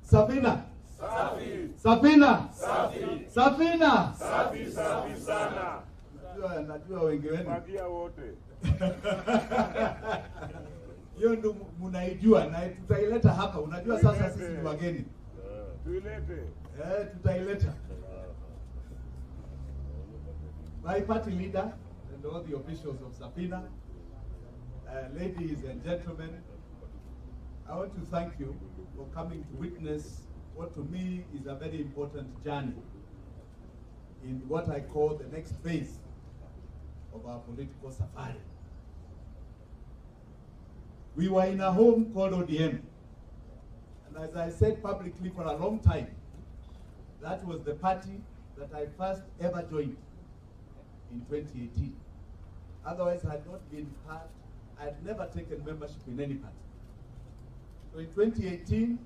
Safina. Safi. Safina. Safi. Safina. Safi, safi sana. Najua wengi wenu. Magia wote. Hiyo ndio mnaijua na tutaileta hapa. Unajua sasa sisi ni wageni. Tuilete. Tutaileta. My party leader and all the officials of Safina, ladies and gentlemen, I want to thank you for coming to witness what to me is a very important journey in what I call the next phase of our political safari. We were in a home called ODM, and as I said publicly for a long time, that was the party that I first ever joined in 2018. Otherwise, I had not been part, I had never taken membership in any party. So in 2018,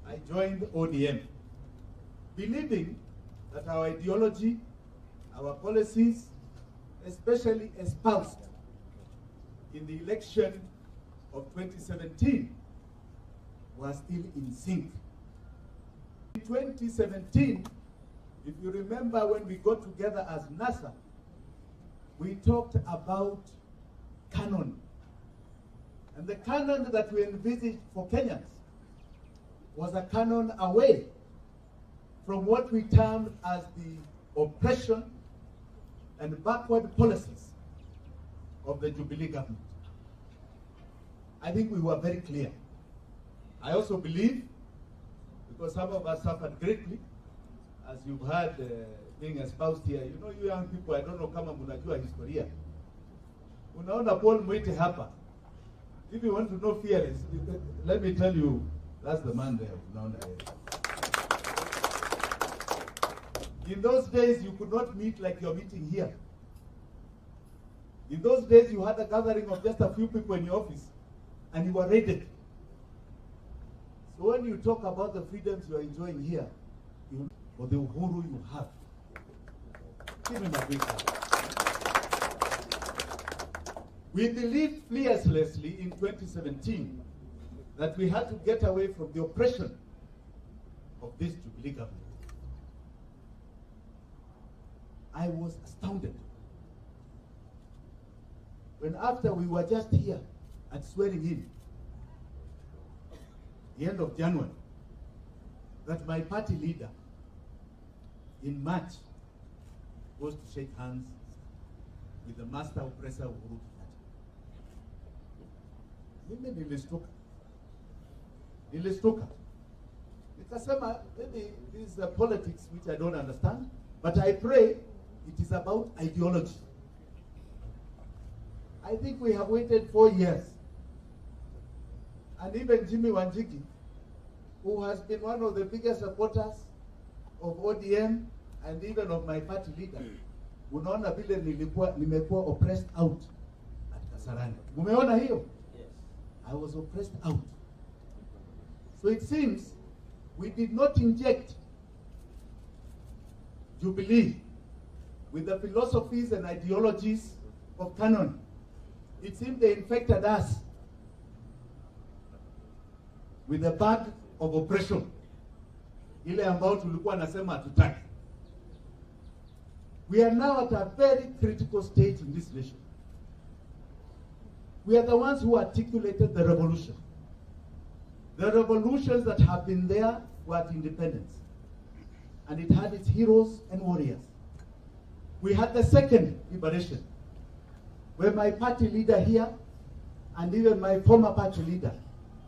I joined ODM, believing that our ideology, our policies, especially espoused in the election of 2017, were still in sync. In 2017, if you remember when we got together as NASA, we talked about canon. And the canon that we envisaged for Kenyans was a canon away from what we termed as the oppression and backward policies of the Jubilee government. I think we were very clear. I also believe, because some of us suffered greatly, as you've heard being espoused here, you know, you young people, I don't know kama munajua historia. Unaona Paul Mwite hapa. If you want to know fearless, let me tell you, that's the man there. In those days, you could not meet like you're meeting here. In those days, you had a gathering of just a few people in your office, and you were raided. So when you talk about the freedoms you are enjoying here, or the uhuru you have, give him a big hand. We believed fearlessly in 2017 that we had to get away from the oppression of this Jubilee government. I was astounded when after we were just here at swearing in, the end of January, that my party leader in March goes to shake hands with the master oppressor Uhuru Kenyatta. Mimi nilistuka. Nikasema, maybe this is politics which I don't understand, but I pray it is about ideology. I think we have waited 4 years. And even Jimmy Wanjigi, who has been one of the biggest supporters of ODM and even of my party leader, unaona vile nimekuwa oppressed out at Kasarani. Umeona hiyo? Yes. I was oppressed out. So it seems we did not inject Jubilee with the philosophies and ideologies of canon. It seems they infected us with a bag of oppression. Ile ambao tulikuwa nasema hatutaki. We are now at a very critical stage in this nation. We are the ones who articulated the revolution. The revolutions that have been there were at independence. And it had its heroes and warriors. We had the second liberation, where my party leader here and even my former party leader,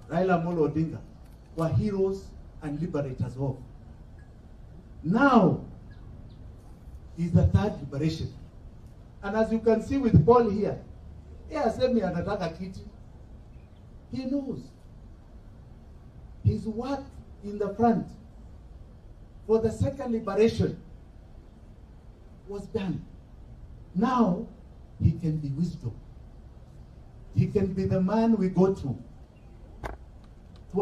Raila Amolo Odinga, were heroes and liberators of. Now is the third liberation. And as you can see with Paul here, he has said me anataka kiti. He knows. His work in the front for the second liberation was done. Now he can be wisdom. He can be the man we go to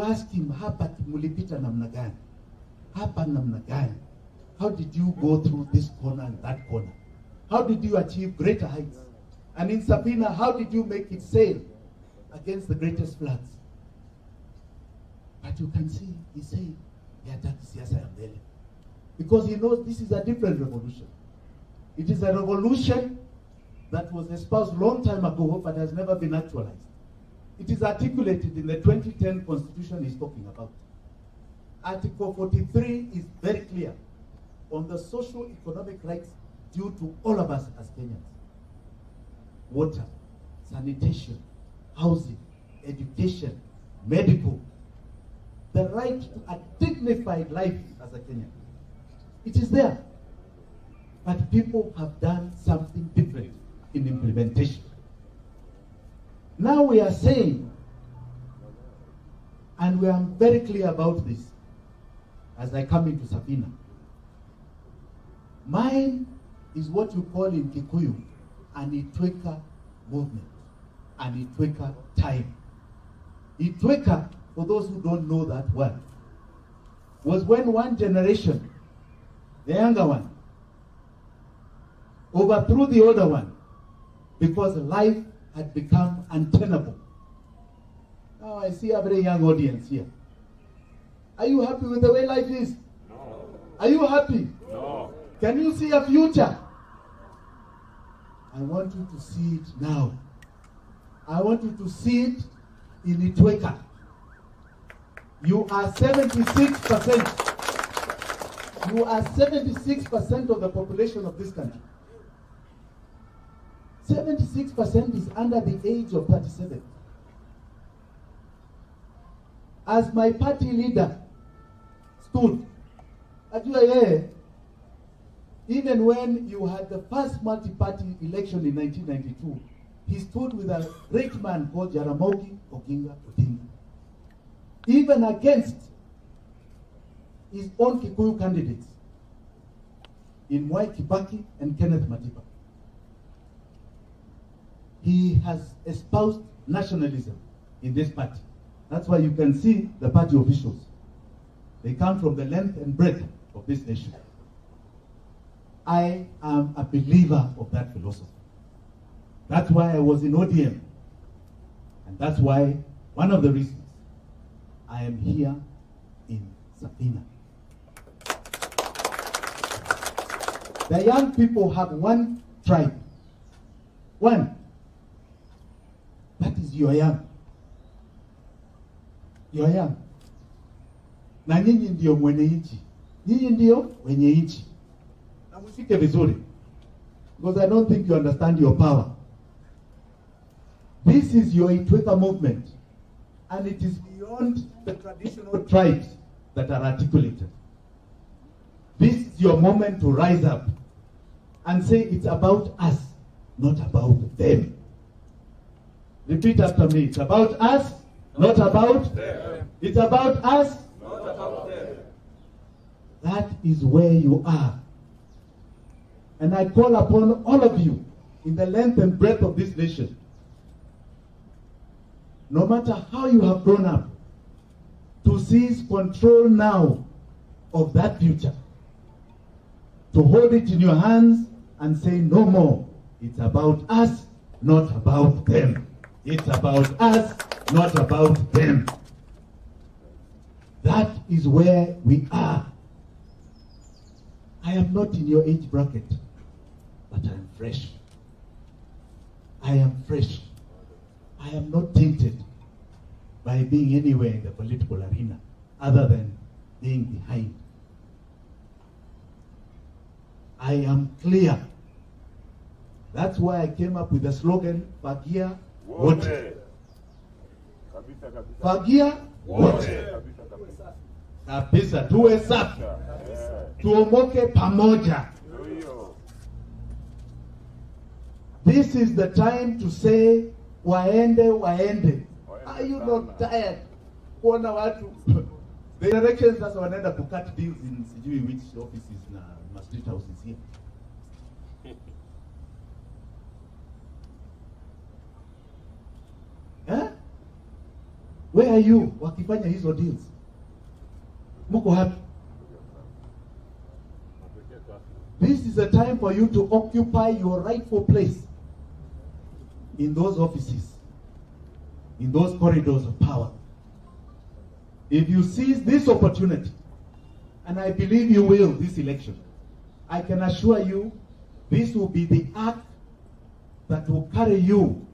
ask him, hapa mulipita namna gani? Hapa namna gani? How did you go through this corner and that corner? How did you achieve greater heights? And in Safina, how did you make it sail against the greatest floods? But you can see, he said, yataki siasa ya mbele. Because he knows this is a different revolution. It is a revolution that was espoused long time ago but has never been actualized. It is articulated in the 2010 Constitution he's talking about. Article 43 is very clear on the socio-economic rights due to all of us as Kenyans. Water, sanitation, housing, education, medical, the right to a dignified life as a Kenyan. It is there. But people have done something different in implementation. Now we are saying, and we are very clear about this as I come into Safina, mine is what you call in Kikuyu an Itweka movement, an Itweka time. Itweka, for those who don't know that word, was when one generation, the younger one, overthrew the older one because life had become untenable. Now I see a very young audience here. Are you happy with the way life is? No. Are you happy? No. Can you see a future? I want you to see it now. I want you to see it in Itweka. You are 76%. You are 76% of the population of this country. 76% is under the age of 37. As my party leader stood, even when you had the first multi-party election in 1992, he stood with a great man called Jaramogi Oginga Odinga, even against his own Kikuyu candidates in Mwai Kibaki and Kenneth Matiba. He has espoused nationalism in this party. That's why you can see the party officials. They come from the length and breadth of this nation. I am a believer of that philosophy. That's why I was in ODM. And that's why, one of the reasons, I am here in Safina. The young people have one tribe. One. That is your young. Your young. Na nyinyi ndio mwenye nchi. Nyinyi ndio wenye nchi. Na mshike vizuri. Because I don't think you understand your power. This is your Itweka movement. And it is beyond the traditional tribes that are articulated. This is your moment to rise up and say it's about us, not about them. Repeat after me. It's about us, not about them. It's about us, Not about them. That is where you are. And I call upon all of you in the length and breadth of this nation, no matter how you have grown up, to seize control now of that future, to hold it in your hands and say no more. It's about us, not about them. It's about us, not about them. That is where we are. I am not in your age bracket, but I am fresh. I am fresh. I am not tainted by being anywhere in the political arena other than being behind. I am clear. That's why I came up with the slogan, Fagia Wote. Kabisa, kabisa. Fagia Wote. Kabisa, kabisa. Kabisa, tuwe safi. Yeah. Tuomoke pamoja. Ndio hiyo. This is the time to say, waende. Are you not tired? Kuona watu. The elections sasa wanaenda to cut deals in sijui which offices na street houses here. Eh? Where are you wakifanya hizo deals? Muko happy? This is a time for you to occupy your rightful place in those offices, in those corridors of power. If you seize this opportunity and I believe you will this election. I can assure you, this will be the ark that will carry you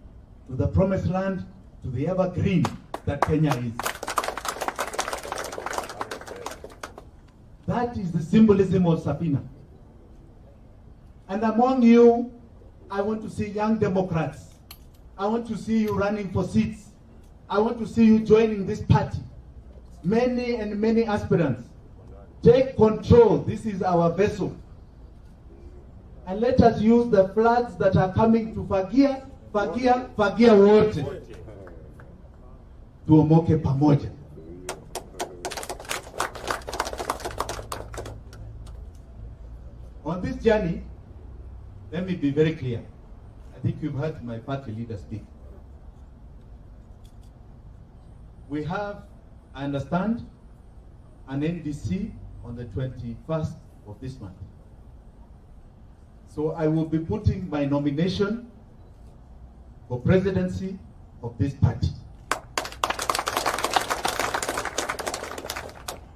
to the promised land, to the evergreen that Kenya is. That is the symbolism of Safina. And among you, I want to see young Democrats. I want to see you running for seats. I want to see you joining this party. Many and many aspirants. Take control. This is our vessel. And let us use the flags that are coming to Fagia wote. Tuomoke pamoja. On this journey, let me be very clear. I think you've heard my party leader speak. We have, I understand, an NDC on the 21st of this month. So I will be putting my nomination for presidency of this party.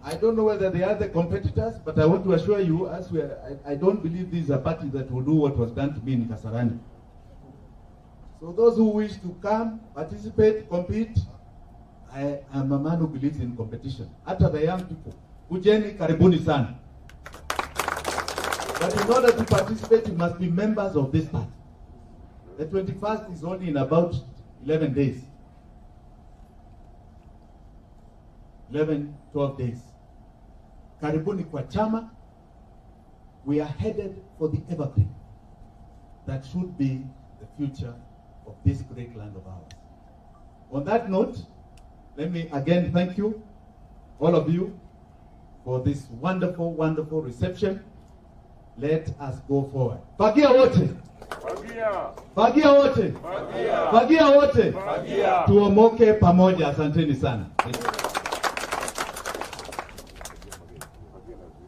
I don't know whether they are the competitors, but I want to assure you, as we are, I don't believe this is a party that will do what was done to me in Kasarani. So those who wish to come, participate, compete, I am a man who believes in competition. After the young people, kujeni karibuni sana. But in order to participate, you must be members of this party. The 21st is only in about 11 days. 11, 12 days. Karibuni kwa chama. We are headed for the evergreen. That should be the future of this great land of ours. On that note, let me again thank you, all of you, for this wonderful, wonderful reception. Let us go forward. Fagia wote. Fagia. Fagia wote. Fagia. Fagia wote. Fagia. Tuomoke pamoja. Asanteni sana.